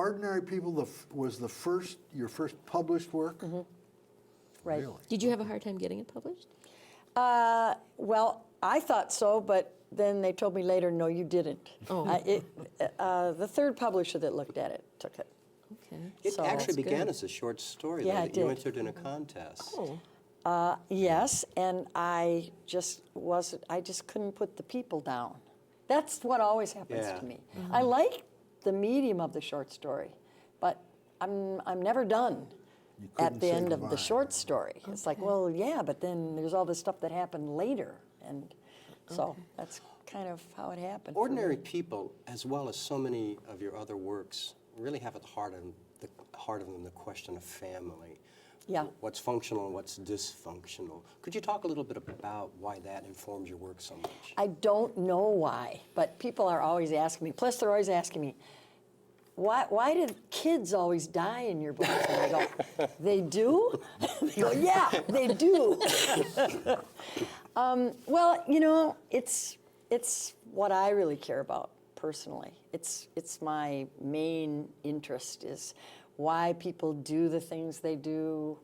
Ordinary People was your first published work? Mm-hmm. Right. Really? Did you have a hard time getting it published? Well, I thought so, but then they told me later, no, you didn't. Oh. The third publisher that looked at it took it. Okay. It So- actually That's began good. as a short story, Yeah, though, it that you did. entered in a contest. Oh. Yes, and I just couldn't put the people down. That's what always happens Yeah. to me. I like the medium of the short story, but I'm never done You at couldn't the say end of goodbye. the short story. It's like, well, yeah, but then there's all this stuff that happened later, and so that's kind of how it happened. for me. Ordinary People, as well as so many of your other works, really have at the heart of them the question of family. Yeah. What's functional and what's dysfunctional. Could you talk a little bit about why that informs your work so much? I don't know why, but people are always asking me. Plus, they're always asking me, why do kids always die in your books? And I go, they do? They go, yeah, they do. Well, you know, it's what I really care about personally. It's my main interest is why people do the things they do,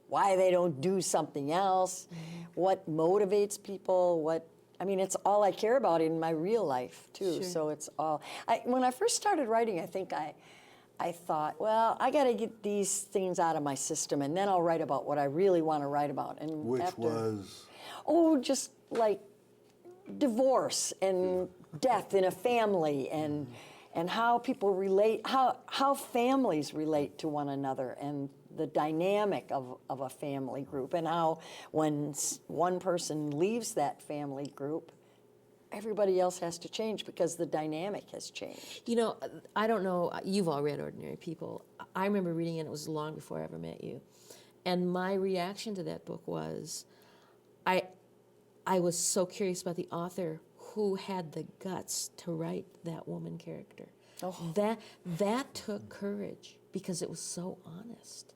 why they don't do something else, what motivates people, I mean, it's all I care about in my real life, too. Sure. So it's all, when I first started writing, I think I thought, well, I got to get these things out of my system, and then I'll write about what I really want to write about. And Which after, was? Oh, just like divorce and death in a family, and how people relate, how families relate to one another, and the dynamic of a family group, and how when one person leaves that family group, everybody else has to change because the dynamic has changed. You know, I don't know, you've all read Ordinary People. I remember reading it, it was long before I ever met you. And my reaction to that book was, I was so curious about the author who had the guts to write that woman character. Oh. That took courage because it was so honest,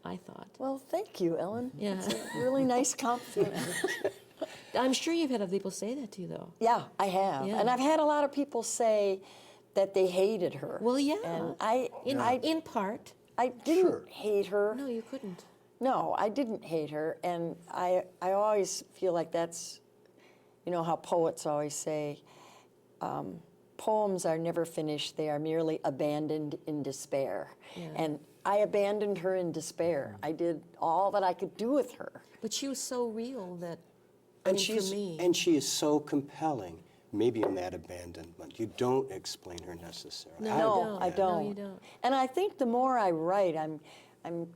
I thought. Well, thank you, Ellen. Yeah. It's a really nice compliment. I'm sure you've had other people say that to you, though. Yeah, I have. Yeah. And I've had a lot of people say that they hated her. Well, yeah. And In part. I didn't Sure. hate her. No, you couldn't. No, I didn't hate her. And I always feel like that's, you know how poets always say, poems are never finished, they are merely abandoned in despair. Yeah. And I abandoned her in despair. I did all that I could do with her. But she was so real that, And for me. And she is so compelling, maybe in that abandonment. You don't explain her necessarily. No, No, I don't. No, you don't. And I think the more I write, I'm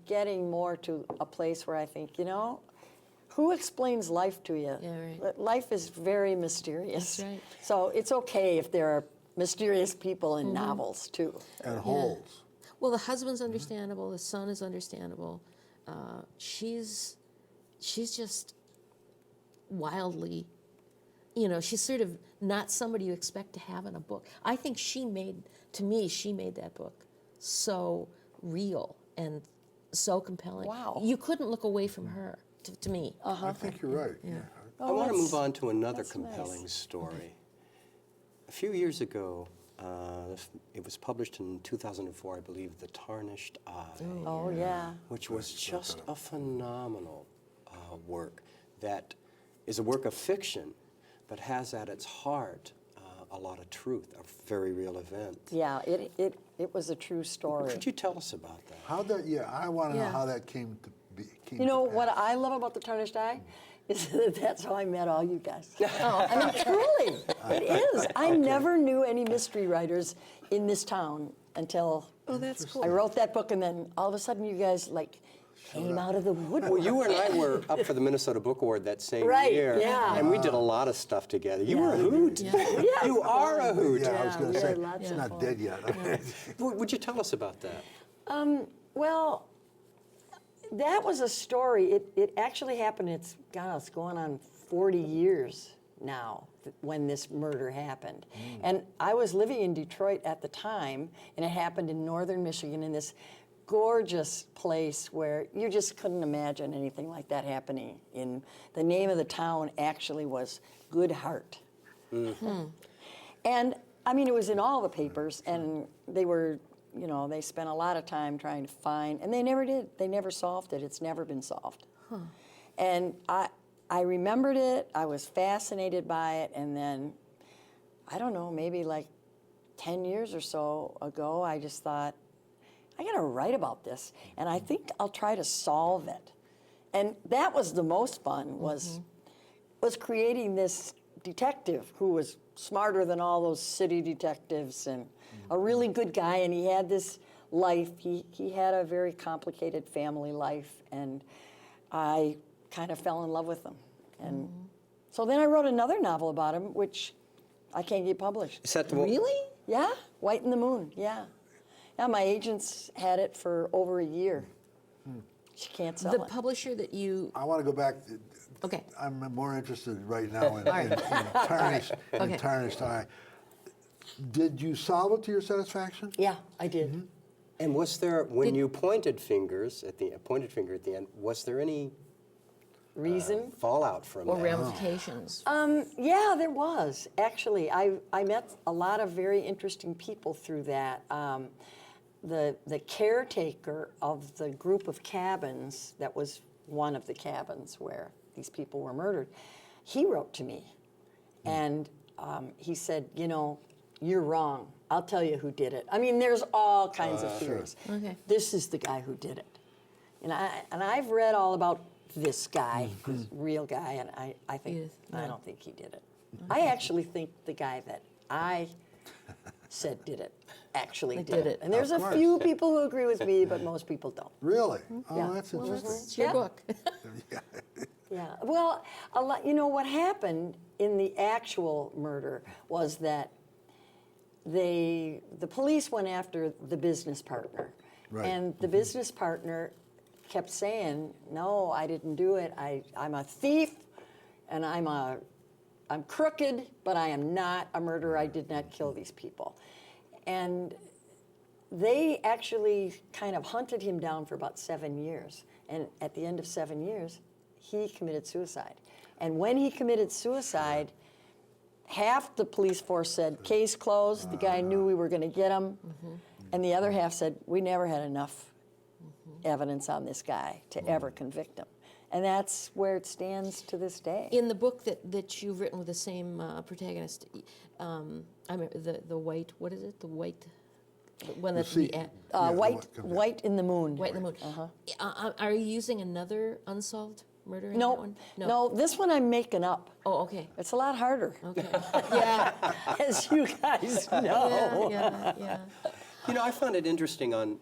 getting more to a place where I think, you know, who explains life to you? Yeah, right. Life is very mysterious. That's right. So it's okay if there are mysterious people in Mm-hmm. novels too. And holes. Well, the husband's understandable. The son is understandable. She's just wildly, you know, she's sort of not somebody you expect to have in a book. I think she made that book so real and so compelling. Wow. You couldn't look away from her, to me. I think you're right. Yeah. I want to that's- move on to another that's compelling nice. story. A few years ago, it was published in 2004, I believe, The Tarnished Eye, Oh yeah. which was just a phenomenal work that is a work of fiction, but has at its heart a lot of truth, a very real event. Yeah, it was a true story. Could you tell us about that? How that? Yeah, I want to know Yeah. how that came to be. You know what I love about The Tarnished Eye is that that's how I met all you guys. I mean, truly, it is. I never knew any mystery writers in this town until Oh, that's cool. I wrote that book, and then all of a sudden you guys like came out of the woodwork. Well, you and I were up for the Minnesota Book Award that same Right, year, yeah. and we did a lot of stuff together. You were a Yeah. hoot. Yeah. You are a hoot. Yeah, I was going we to say had lots it's of not fun. dead yet. Would you tell us about that? Well, that was a story. It actually happened. It's going on 40 years now when this murder happened. And I was living in Detroit at the time, and it happened in northern Michigan in this gorgeous place where you just couldn't imagine anything like that happening. The name of the town actually was Good Heart. And I mean, it was in all the papers, and they were, you know, they spent a lot of time trying to find, and they never did. They never solved it. It's never been solved. And I remembered it. I was fascinated by it, and then, I don't know, maybe like 10 years or so ago, I just thought, I got to write about this, and I think I'll try to solve it. And that was the most fun, was creating this detective who was smarter than all those city detectives and a really good guy, and he had this life. He had a very complicated family life, and I kind of fell in love with him. And so then I wrote another novel about him, which I can't get published. Is that the one? Really? Yeah, White in the Moon, yeah. Yeah, my agents had it for over a year. She can't sell The it. publisher that you, I want to go back. okay. I'm more interested right now in Okay. Tarnished Eye. Did you solve it to your satisfaction? Yeah, I did. And was there, when you pointed finger at the end, was there any Reason? fallout from Or that? ramifications. Yeah, there was. Actually, I met a lot of very interesting people through that. The caretaker of the group of cabins, that was one of the cabins where these people were murdered, he wrote to me. And he said, you know, you're wrong. I'll tell you who did it. I mean, there's all kinds of theories. Okay. This is the guy who did it. And I've read all about this guy, this real guy, and I think Judith, I no. don't think he did it. I actually think the guy that I said did it actually did it. And there's a course. few people who agree with me, but most people don't. Really? Oh, Yeah. that's Well, interesting. it's your Yeah. book. Yeah. Well, a lot. You know what happened in the actual murder was that the police went after the business partner, Right. and the business partner kept saying, "No, I didn't do it. I'm a thief, and I'm crooked, but I am not a murderer. I did not kill these people." And they actually kind of hunted him down for about 7 years. And at the end of 7 years, he committed suicide. And when he committed suicide, half the police force said, case closed, the guy knew we were going to get him. And the other half said, we never had enough evidence on this guy to ever convict him. And that's where it stands to this day. In the book that you've written with the same protagonist, I mean, the white, what is it? The white, the one that's sea. the ad- Yeah, White in the Moon. White in the Moon. Are you using another unsolved murder in that No, one? no, this one I'm making up. Oh, okay. It's a lot harder, Okay. Yeah. as you guys know. Yeah. You know, I found it interesting on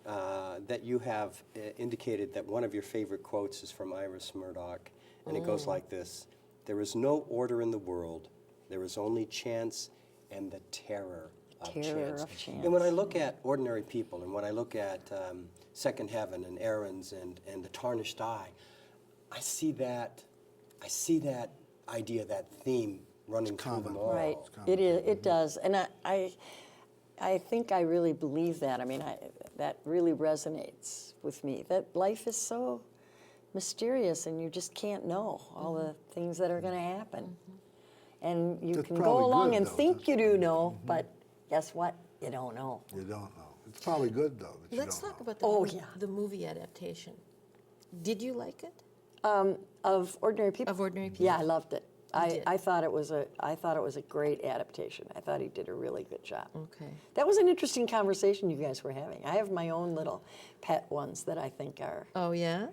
that you have indicated that one of your favorite quotes is from Iris Murdoch, and it goes like this: "There is no order in the world. There is only chance and the terror of chance." And when I look at ordinary people, and when I look at Second Heaven and Aaron's and The Tarnished Eye, I see that idea, that theme running through them all. Right, it is. It does, and I think I really believe that. I mean, that really resonates with me. That life is so mysterious, and you just can't know all the things that are going to happen. And you That's can probably go along good, and though. think you do know, but guess what? You don't know. You don't know. It's probably good, though, that you Let's don't talk know. about the, Oh, movie, yeah. the movie adaptation. Did you like it? Of Ordinary People. Of Ordinary People? Yeah, I loved it. did? I thought it was a great adaptation. I thought he did a really good job. Okay. That was an interesting conversation you guys were having. I have my own little pet ones that I think are. Oh, yeah?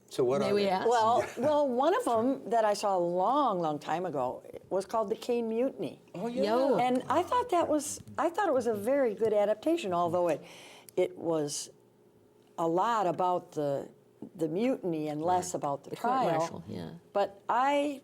So what May are we they? ask? Well, one of them that I saw a long time ago was called The Cane Mutiny. Oh, Yo. And I thought it was a very good adaptation, although it was a lot about the mutiny and less about the trial. court-martial, yeah. But I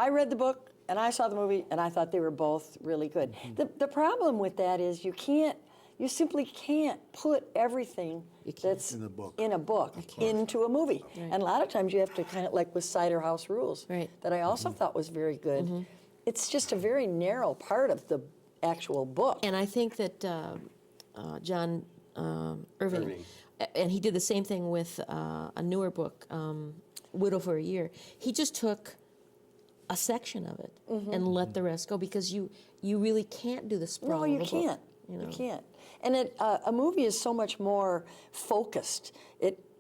read the book and I saw the movie and I thought they were both really good. The problem with that is you simply can't put everything that's In a book. into a movie. Right. And a lot of times you have to kind of, like with Cider House Rules, Right. that I also thought was very good. It's just a very narrow part of the actual book. And I think that John Irving, and he did the same thing with a newer book, Widow for a Year. He just took a section of it and let the rest go, because you really can't do the sprawl. No, of you a book, can't. you know? You can't. And a movie is so much more focused.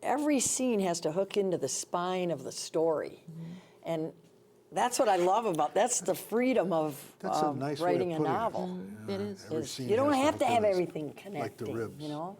Every scene has to hook into the spine of the story. And that's what I love about, that's the freedom of That's a nice way of writing a putting it. novel. It is. Every scene You don't has have to hook have in its- everything like the connecting, ribs. you know?